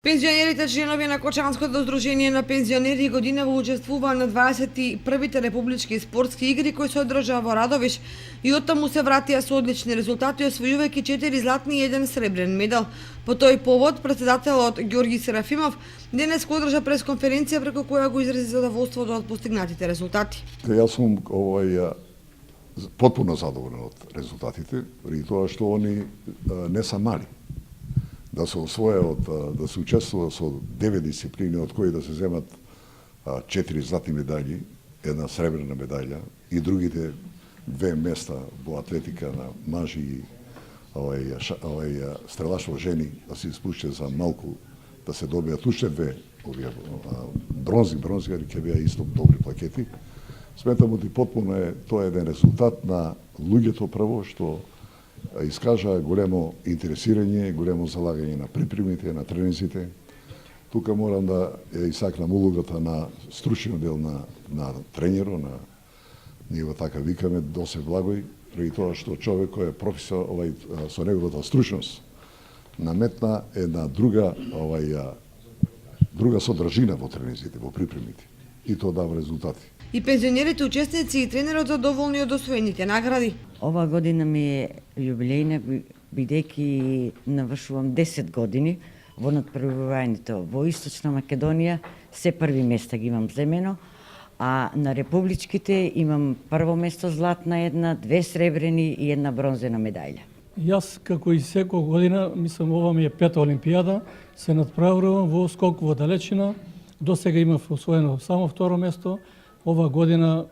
Пензионерите членови на Кочанското здружение на пензионери годинава учествуваа на 21-те републички спортски игри кои се одржаа во Радовиш и оттаму се вратија со одлични резултати, освојувајќи 4 златни и 1 сребрен медал. По тој повод председателот Ѓорги Серафимов денес го одржа пресконференција преку која го изрази задоволството од постигнатите резултати. Јас сум потпуно задоволен од резултатите, при тоа што они не се мали. Да се освојат, да се учествува со 9 дисциплини, од кои да се земат 4 златни медаљи, една сребрена медаља и другите 2 места во атлетика на мажи и стрелаштво жени да се испуште за малку, да се добијат уште 2 бронзи ќе беа исто добри плакети. Сметам дека потпуно тоа е еден резултат на луѓето прво што искажа големо интересирање, големо залагање на припремите, на тренинзите. Тука морам да исакнам улогата на стручниот дел на тренерот, ние го така викаме Досе Благој, преди тоа што човек кој е професор со неговата стручност наметна една друга содржина во тренинзите, во припремите. И тоа дава резултати. И пензионерите учесници и тренерот задоволни од освоените награди. Ова година ми е јубилејна, бидејќи навршувам 10 години во надпребивањето во Источна Македонија, се први места ги имам земено, а на републичките имам прво место златна една, 2 сребрени и една бронзена медаља. Јас, како и секоја година, мислам ова ми е пета олимпијада, се надправувам во скок во далечина. До сега имав освоено само второ место. Ова година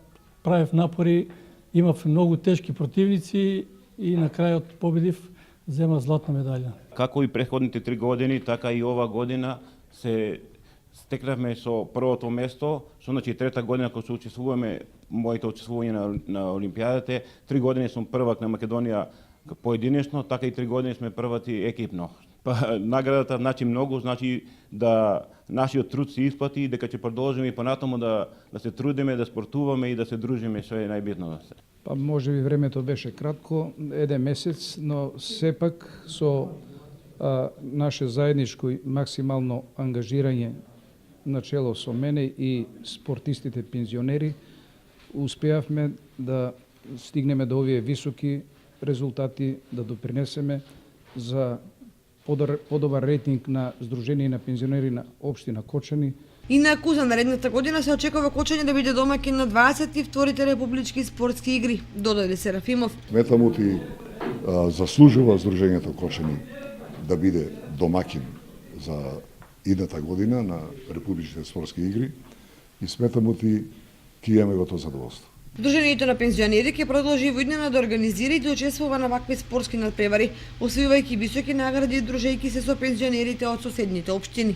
правев напори, имав многу тешки противници и на крајот победив, зема златна медаља. Како и претходните 3 години, така и ова година се стекнавме со првото место, со значи трета година кога се учествуваме, моите учествување на олимпијадите, 3 години сум првак на Македонија поединечно, така и 3 години сме првати екипно. Па наградата значи многу, значи да нашиот труд се исплати и дека ќе продолжиме и понатаму да се трудиме, да спортуваме и да се дружиме, што е најбитно. Па можеби времето беше кратко, 1 месец, но сепак со наше заедничко и максимално ангажирање начело со мене и спортистите пензионери, успеавме да стигнеме до овие високи резултати, да допринесеме за подобар рейтинг на Сдружение на пензионери на општина Кочани. Инаку за наредната година се очекува Кочани да биде домаќин на 22-те републички спортски игри, додаде Серафимов. Сметам заслужува Сдружењето Кочани да биде домаќин за идната година на републичките спортски игри и сметам ќе имаме го тоа задоволство. Сдруженијето на пензионери ќе продолжи во иднина да организира и да учествува на вакви спортски надпревари, освојувајќи високи награди и дружејќи се со пензионерите од соседните општини.